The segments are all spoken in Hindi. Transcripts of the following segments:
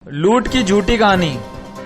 लूट की झूठी कहानी।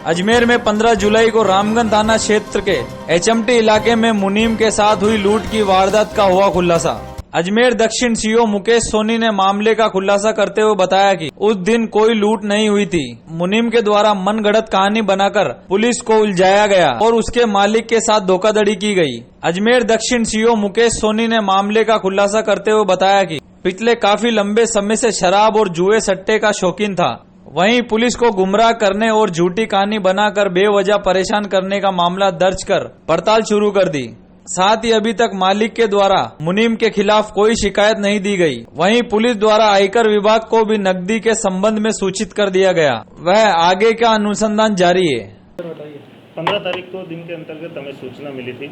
अजमेर में 15 जुलाई को रामगंज थाना क्षेत्र के एचएमटी इलाके में मुनीम के साथ हुई लूट की वारदात का हुआ खुलासा। अजमेर दक्षिण सीओ मुकेश सोनी ने मामले का खुलासा करते हुए बताया कि उस दिन कोई लूट नहीं हुई थी। मुनीम के द्वारा मनगढ़ंत कहानी बनाकर पुलिस को उलझाया गया और उसके मालिक के साथ धोखाधड़ी की गई। अजमेर दक्षिण सीओ मुकेश सोनी ने मामले का खुलासा करते हुए बताया कि पिछले काफी लंबे समय से शराब और जुए सट्टे का शौकीन था। वहीं पुलिस को गुमराह करने और झूठी कहानी बनाकर बेवजह परेशान करने का मामला दर्ज कर पड़ताल शुरू कर दी। साथ ही अभी तक मालिक के द्वारा मुनीम के खिलाफ कोई शिकायत नहीं दी गई। वहीं पुलिस द्वारा आयकर विभाग को भी नकदी के संबंध में सूचित कर दिया गया। वह आगे का अनुसंधान जारी है। 15 तारीख को दिन के अंतर्गत हमें सूचना मिली थी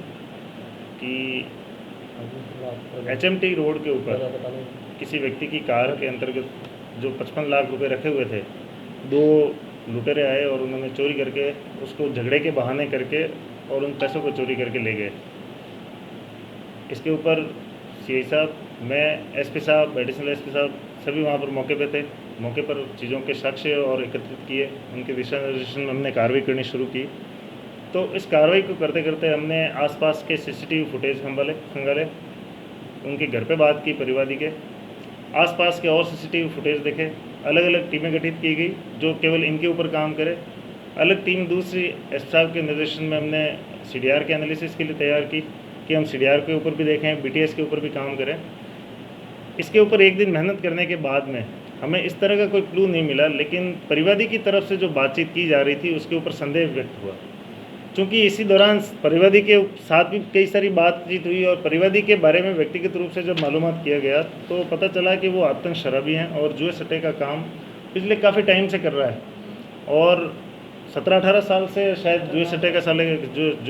कि एचएमटी रोड के ऊपर किसी व्यक्ति की कार के अंतर्गत जो 55 लाख रुपए रखे हुए थे, 2 लुटेरे आए और उन्होंने चोरी करके उसको झगड़े के बहाने करके और उन पैसों को चोरी करके ले गए। इसके ऊपर सीआई साहब, मैं, एसपी साहब, एडिशनल एसपी साहब सभी वहाँ पर मौके पे थे। मौके पर चीज़ों के साक्ष्य और एकत्रित किए, उनके दिशा निर्देशन में हमने कार्रवाई करनी शुरू की। तो इस कार्रवाई को करते करते हमने आसपास के सीसीटीवी फुटेज खंगाले, उनके घर पे बात की, परिवादी के आसपास के और सीसीटीवी फुटेज देखे। अलग अलग टीमें गठित की गई जो केवल इनके ऊपर काम करे। अलग टीम दूसरी एसपी साहब के निर्देशन में हमने सीडीआर के एनालिसिस के लिए तैयार की कि हम सीडीआर के ऊपर भी देखें, बीटीएस के ऊपर भी काम करें। इसके ऊपर एक दिन मेहनत करने के बाद में हमें इस तरह का कोई क्लू नहीं मिला, लेकिन परिवादी की तरफ से जो बातचीत की जा रही थी उसके ऊपर संदेह व्यक्त हुआ। चूँकि इसी दौरान परिवादी के साथ भी कई सारी बातचीत हुई और परिवादी के बारे में व्यक्तिगत रूप से जब मालूमात किया गया तो पता चला कि वो आतंक शराबी हैं और जुए सट्टे का काम पिछले काफ़ी टाइम से कर रहा है और 17-18 साल से शायद जुए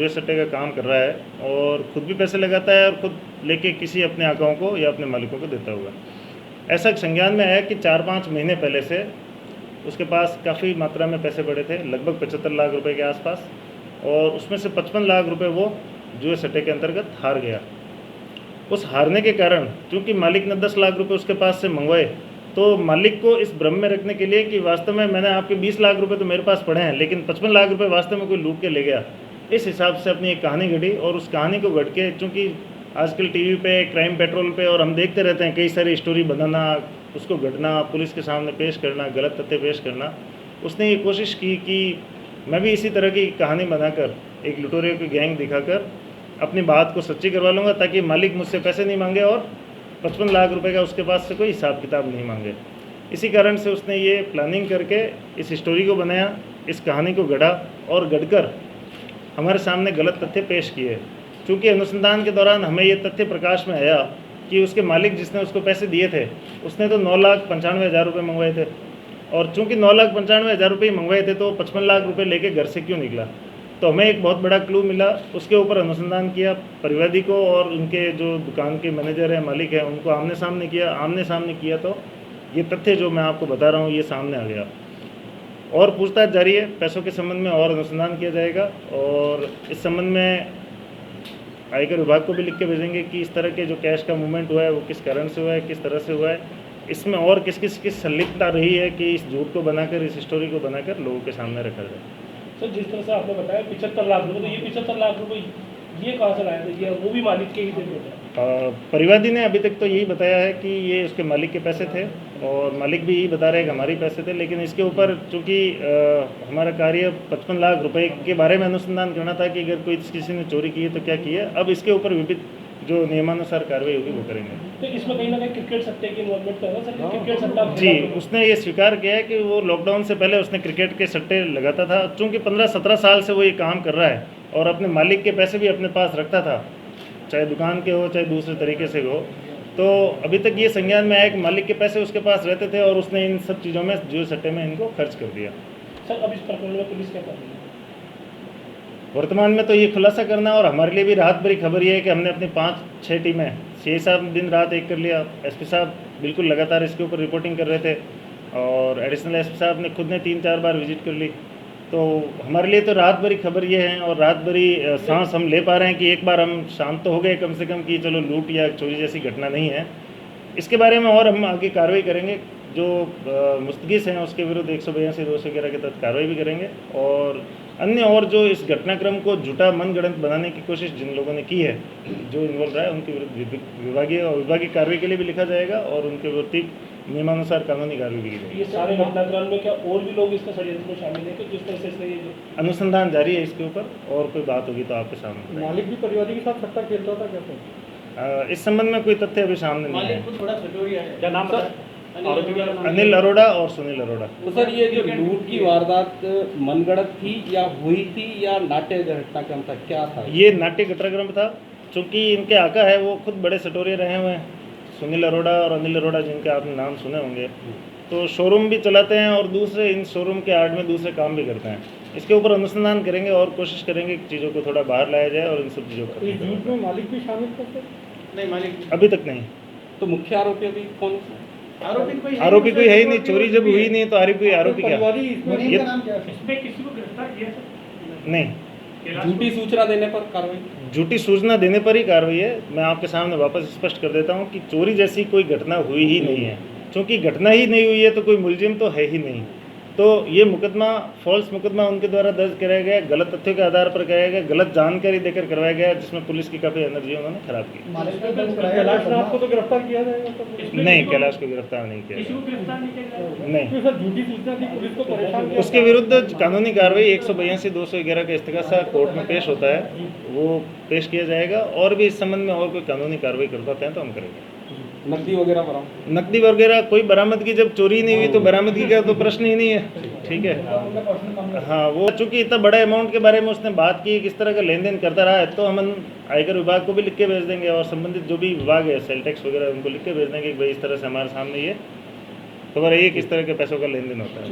सट्टे का काम कर रहा है और खुद भी पैसे लगाता है और खुद लेके किसी अपने आकाओं को या अपने मालिकों को देता हुआ। ऐसा संज्ञान में है कि 4-5 महीने पहले से उसके पास काफ़ी मात्रा में पैसे पड़े थे, लगभग 75 लाख रुपए के आसपास, और उसमें से 55 लाख रुपए वो जुए सट्टे के अंतर्गत हार गया। उस हारने के कारण क्योंकि मालिक ने 10 लाख रुपए उसके पास से मंगवाए, तो मालिक को इस भ्रम में रखने के लिए कि वास्तव में मैंने आपके 20 लाख रुपए तो मेरे पास पड़े हैं, लेकिन 55 लाख रुपए वास्तव में कोई लूट के ले गया, इस हिसाब से अपनी एक कहानी गढ़ी। और उस कहानी को गढ़ के, चूँकि आजकल टीवी पे, क्राइम पेट्रोल पे और हम देखते रहते हैं कई सारी स्टोरी बनाना, उसको गढ़ना, पुलिस के सामने पेश करना, गलत तथ्य पेश करना, उसने ये कोशिश की कि मैं भी इसी तरह की कहानी बनाकर एक लुटेरों की गैंग दिखाकर अपनी बात को सच्ची करवा लूँगा ताकि मालिक मुझसे पैसे नहीं मांगे और 55 लाख रुपए का उसके पास से कोई हिसाब किताब नहीं मांगे। इसी कारण से उसने ये प्लानिंग करके इस स्टोरी को बनाया, इस कहानी को गढ़ा और गढ़कर हमारे सामने गलत तथ्य पेश किए। चूँकि अनुसंधान के दौरान हमें ये तथ्य प्रकाश में आया कि उसके मालिक जिसने उसको पैसे दिए थे उसने तो 9,95,000 रुपये मंगवाए थे, और चूंकि 9,95,000 रुपये ही मंगवाए थे तो 55 लाख रुपए लेके घर से क्यों निकला। तो हमें एक बहुत बड़ा क्लू मिला। उसके ऊपर अनुसंधान किया, परिवादी को और उनके जो दुकान के मैनेजर हैं, मालिक हैं, उनको आमने सामने किया तो ये तथ्य जो मैं आपको बता रहा हूँ ये सामने आ गया। और पूछताछ जारी है, पैसों के संबंध में और अनुसंधान किया जाएगा और इस संबंध में आयकर विभाग को भी लिख के भेजेंगे कि इस तरह के जो कैश का मूवमेंट हुआ है वो किस कारण से हुआ है, किस तरह से हुआ है, इसमें और किस किस की संलिप्तता रही है कि इस झूठ को बनाकर, इस स्टोरी को बनाकर लोगों के सामने रखा जाए। सर, जिस तरह से आपने बताया 75 लाख रुपए, तो ये 75 लाख रुपए ये कहाँ से लाया था? ये वो भी मालिक के ही थे? परिवादी ने अभी तक तो यही बताया है कि ये उसके मालिक के पैसे थे और मालिक भी यही बता रहे हैं कि हमारे पैसे थे, लेकिन इसके ऊपर चूँकि हमारा कार्य 55 लाख रुपए के बारे में अनुसंधान करना था कि अगर कोई किसी ने चोरी की है तो क्या की है। अब इसके ऊपर विविध जो नियमानुसार कार्रवाई होगी वो करेंगे। तो इसमें कहीं ना कहीं क्रिकेट सट्टे की इन्वॉल्वमेंट तो है सर? क्रिकेट सट्टा जी, उसने ये स्वीकार किया है कि वो लॉकडाउन से पहले उसने क्रिकेट के सट्टे लगाता था। चूँकि 15-17 साल से वो ये काम कर रहा है और अपने मालिक के पैसे भी अपने पास रखता था, चाहे दुकान के हो चाहे दूसरे तरीके से हो। तो अभी तक ये संज्ञान में आया कि मालिक के पैसे उसके पास रहते थे और उसने इन सब चीज़ों में जुए सट्टे में इनको खर्च कर दिया। सर, अब इस प्रकरण में पुलिस क्या कर रही है? वर्तमान में तो ये खुलासा करना, और हमारे लिए भी राहत भरी खबर ये है कि हमने अपनी 5-6 टीमें, सीआई साहब दिन रात एक कर लिया, एसपी साहब बिल्कुल लगातार इसके ऊपर रिपोर्टिंग कर रहे थे और एडिशनल एसपी साहब ने खुद ने 3-4 बार विजिट कर ली। तो हमारे लिए तो राहत भरी खबर ये है और राहत भरी सांस हम ले पा रहे हैं कि एक बार हम शांत तो हो गए कम से कम कि चलो लूट या चोरी जैसी घटना नहीं है। इसके बारे में और हम आगे कार्रवाई करेंगे। जो मुस्तगिस हैं उसके विरुद्ध 182 200 वगैरह के तहत कार्रवाई भी करेंगे। और अन्य और जो इस घटनाक्रम को झूठा मनगढ़ंत बनाने की कोशिश जिन लोगों ने की है, जो इन्वॉल्व रहा है, उनके विरुद्ध विभागीय कार्रवाई के लिए भी लिखा जाएगा और उनके विरुद्ध नियमानुसार कानूनी कार्रवाई भी की जाएगी। ये सारे घटनाक्रम में क्या और भी लोग इसका षड्यंत्र में शामिल है कि जिस तरह से इसने ये जो अनुसंधान जारी है इसके ऊपर, और कोई बात होगी तो आपके सामने बताएंगे। मालिक भी परिवादी के साथ सट्टा खेलता था क्या? इस संबंध में कोई तथ्य अभी सामने नहीं है। थोड़ा सटोरिया है। क्या नाम सर, अनिल अरोड़ा और सुनील अरोड़ा। तो सर ये जो लूट की वारदात मनगढ़ंत थी या हुई थी या नाट्य घटनाक्रम था, क्या था? ये नाट्य घटनाक्रम था, चूँकि इनके आका है वो खुद बड़े सटोरिये रहे हुए हैं, सुनील अरोड़ा और अनिल अरोड़ा, जिनके आपने नाम सुने होंगे। तो शोरूम भी चलाते हैं और दूसरे इन शोरूम के आड़ में दूसरे काम भी करते हैं। इसके ऊपर अनुसंधान करेंगे और कोशिश करेंगे कि चीज़ों को थोड़ा बाहर लाया जाए और इन सब चीज़ों को। इस लूट में मालिक भी शामिल थे? नहीं, मालिक अभी तक नहीं। तो मुख्य आरोपी अभी कौन? आरोपी कोई है ही नहीं, चोरी जब हुई नहीं तो आरोपी आरोपी क्या? ये इसमें किसी को गिरफ्तार किया सर? नहीं, झूठी सूचना देने पर कार्रवाई? झूठी सूचना देने पर ही कार्रवाई है। मैं आपके सामने वापस स्पष्ट कर देता हूँ कि चोरी जैसी कोई घटना हुई ही नहीं है। क्योंकि घटना ही नहीं हुई है तो कोई मुलजिम तो है ही नहीं। तो ये मुकदमा फॉल्स मुकदमा उनके द्वारा दर्ज कराया गया, गलत तथ्यों के आधार पर कराया गया, गलत जानकारी देकर करवाया गया, जिसमें पुलिस की काफ़ी एनर्जी उन्होंने खराब की। कैलाश राव को तो गिरफ्तार किया जाएगा? नहीं, कैलाश को गिरफ्तार नहीं किया किसी को गया। गिरफ्तार नहीं किया गया? नहीं, सर झूठी सूचना दी, पुलिस को परेशान किया। उसके विरुद्ध कानूनी कार्रवाई 182 211 का इस्तेगासा कोर्ट में पेश होता है, वो पेश किया जाएगा। और भी इस संबंध में और कोई कानूनी कार्रवाई कर पाते हैं तो हम करेंगे। नकदी वगैरह बरामद? नकदी वगैरह कोई बरामदगी, जब चोरी नहीं हुई तो बरामदगी का तो प्रश्न ही नहीं है। ठीक है, हाँ, वो चूंकि इतना बड़ा अमाउंट के बारे में उसने बात की, किस तरह का लेन देन करता रहा है, तो हम आयकर विभाग को भी लिख के भेज देंगे और संबंधित जो भी विभाग है, सेल टैक्स वगैरह, उनको लिख के भेज देंगे कि भाई इस तरह से हमारे सामने ये खबर है, ये किस तरह के पैसों का लेन देन होता है।